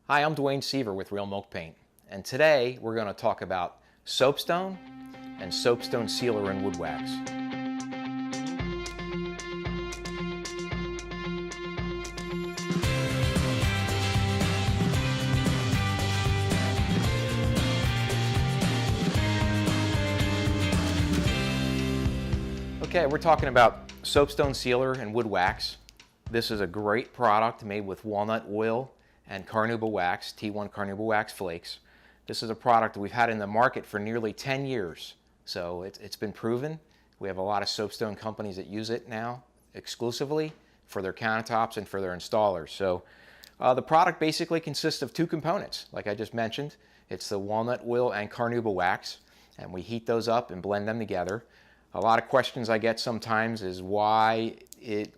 Hi, I'm Dwayne Seaver with Real Milk Paint, and today we're going to talk about soapstone and soapstone sealer and wood wax. Okay, we're talking about soapstone sealer and wood wax. This is a great product made with walnut oil and carnauba wax, T1 carnauba wax flakes. This is a product that we've had in the market for nearly 10 years, so it's been proven. We have a lot of soapstone companies that use it now exclusively for their countertops and for their installers. So the product basically consists of two components, like I just mentioned. It's the walnut oil and carnauba wax, and we heat those up and blend them together. A lot of questions I get sometimes is why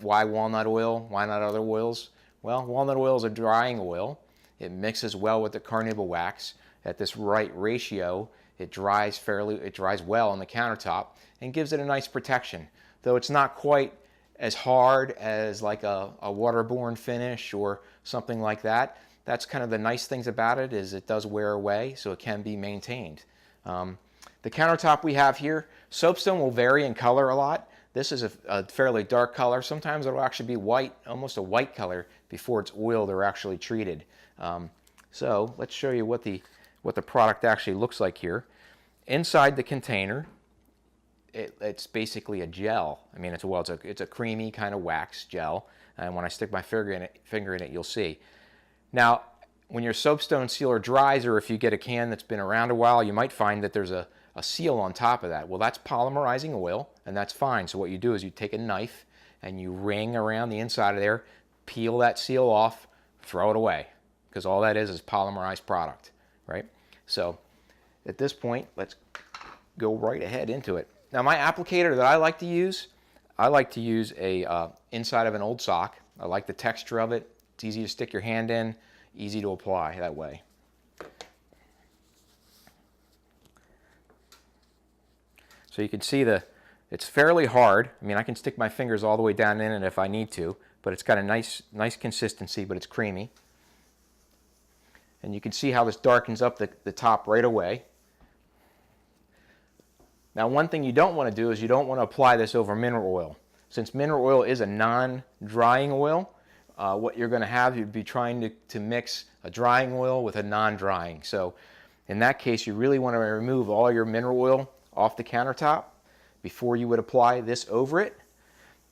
walnut oil, why not other oils? Well, walnut oil is a drying oil. It mixes well with the carnauba wax. At this right ratio, it dries well on the countertop and gives it a nice protection. Though it's not quite as hard as like a waterborne finish or something like that. That's kind of the nice things about it, is it does wear away, so it can be maintained. The countertop we have here, soapstone will vary in color a lot. This is a fairly dark color. Sometimes it'll actually be white, almost a white color, before it's oiled or actually treated. So let's show you what the product actually looks like here. Inside the container, it's basically a gel. I mean, it's a creamy kind of wax gel. And when I stick my finger in it, you'll see. Now, when your soapstone sealer dries, or if you get a can that's been around a while, you might find that there's a seal on top of that. Well, that's polymerizing oil, and that's fine. So what you do is you take a knife and you ring around the inside of there, peel that seal off, throw it away, because all that is polymerized product, right? So at this point, let's go right ahead into it. Now, my applicator that I like to use a inside of an old sock. I like the texture of it. It's easy to stick your hand in, easy to apply that way. So you can see it's fairly hard. I mean, I can stick my fingers all the way down in it if I need to, but it's got a nice consistency, but it's creamy. And you can see how this darkens up the top right away. Now, one thing you don't want to do is you don't want to apply this over mineral oil. Since mineral oil is a non-drying oil, what you're going to have, you'd be trying to mix a drying oil with a non-drying. So in that case, you really want to remove all your mineral oil off the countertop before you would apply this over it.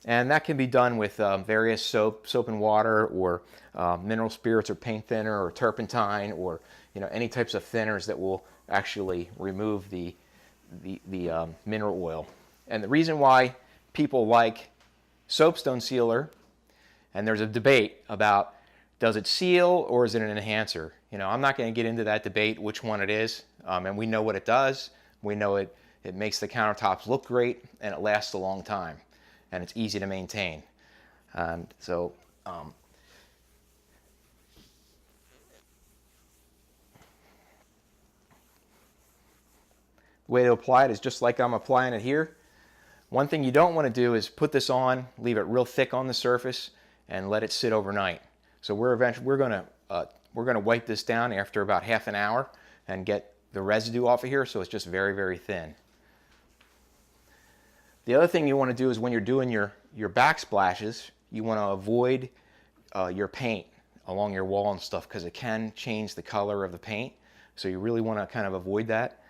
And that can be done with various soap and water, or mineral spirits, or paint thinner, or turpentine, or any types of thinners that will actually remove the mineral oil. And the reason why people like soapstone sealer, and there's a debate about, does it seal or is it an enhancer? I'm not going to get into that debate which one it is, and we know what it does. We know it makes the countertops look great, and it lasts a long time, and it's easy to maintain. The way to apply it is just like I'm applying it here. One thing you don't want to do is put this on, leave it real thick on the surface, and let it sit overnight. So we're going to wipe this down after about half an hour and get the residue off of here, so it's just very, very thin. The other thing you want to do is when you're doing your backsplashes, you want to avoid your paint along your wall and stuff, because it can change the color of the paint. So you really want to kind of avoid that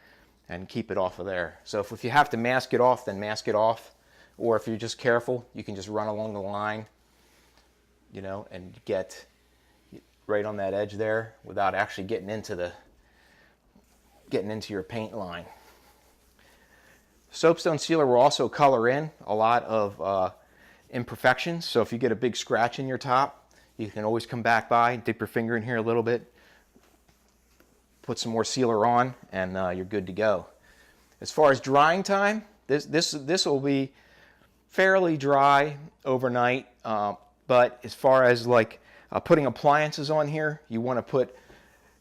and keep it off of there. So if you have to mask it off, then mask it off. Or if you're just careful, you can just run along the line, and get right on that edge there without actually getting into your paint line. Soapstone sealer will also color in a lot of imperfections. So if you get a big scratch in your top, you can always come back by, dip your finger in here a little bit, put some more sealer on, and you're good to go. As far as drying time, this will be fairly dry overnight. But as far as like putting appliances on here, you want to put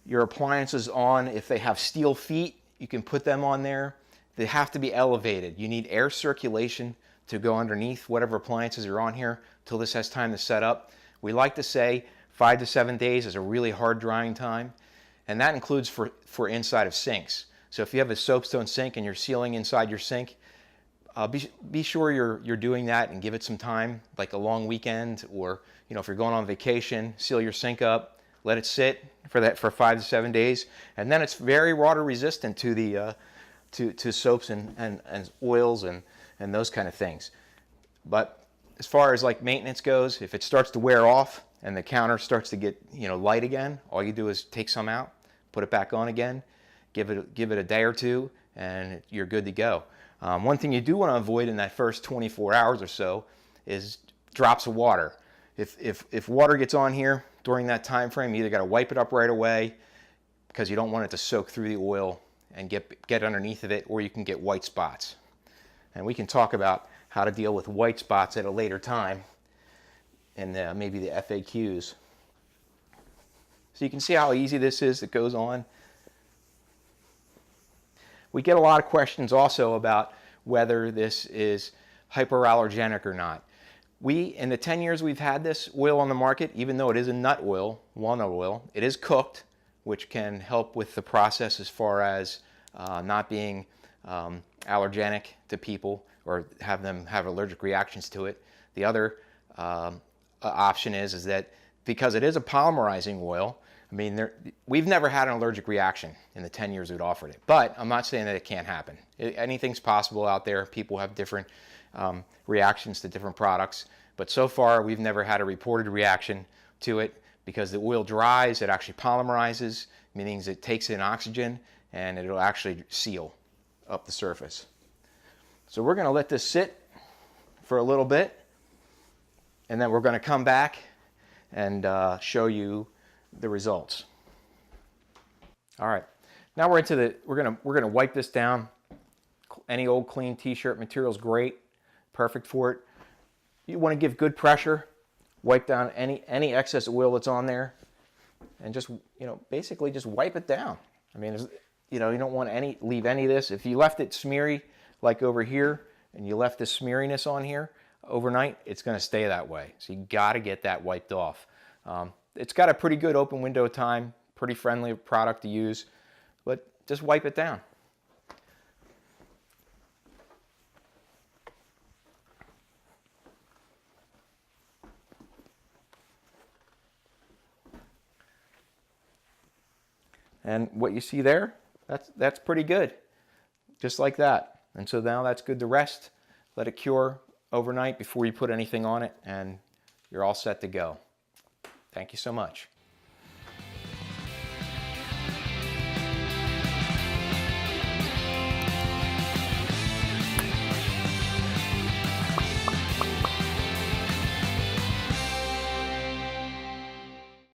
your appliances on. If they have steel feet, you can put them on there. They have to be elevated. You need air circulation to go underneath whatever appliances are on here till this has time to set up. We like to say 5 to 7 days is a really hard drying time, and that includes for inside of sinks. So if you have a soapstone sink and you're sealing inside your sink, be sure you're doing that and give it some time, like a long weekend, or if you're going on vacation, seal your sink up, let it sit for 5 to 7 days, and then it's very water resistant to the to soaps and oils and those kind of things. But as far as like maintenance goes, if it starts to wear off and the counter starts to get light again, all you do is take some out, put it back on again, give it a day or two, and you're good to go. One thing you do want to avoid in that first 24 hours or so is drops of water. If water gets on here during that time frame, you either got to wipe it up right away because you don't want it to soak through the oil and get underneath of it, or you can get white spots. And we can talk about how to deal with white spots at a later time in maybe the FAQs. So you can see how easy this is that goes on. We get a lot of questions also about whether this is hyperallergenic or not. In the 10 years we've had this oil on the market, even though it is a nut oil, walnut oil, it is cooked, which can help with the process as far as not being allergenic to people or have them have allergic reactions to it. The other option is that because it is a polymerizing oil, we've never had an allergic reaction in the 10 years we've offered it. But I'm not saying that it can't happen. Anything's possible out there. People have different reactions to different products. But so far, we've never had a reported reaction to it because the oil dries, it actually polymerizes, meaning it takes in oxygen, and it'll actually seal up the surface. So we're going to let this sit for a little bit, and then we're going to come back and show you the results. All right, now we're gonna wipe this down. Any old clean t-shirt material is great, perfect for it. You want to give good pressure, wipe down any excess oil that's on there, and just basically just wipe it down. You don't want to leave any of this. If you left it smeary like over here and you left this smeariness on here overnight, it's going to stay that way. So you got to get that wiped off. It's got a pretty good open window time, pretty friendly product to use, but just wipe it down. And what you see there, that's pretty good, just like that. And so now that's good to rest, let it cure overnight before you put anything on it, and you're all set to go. Thank you so much.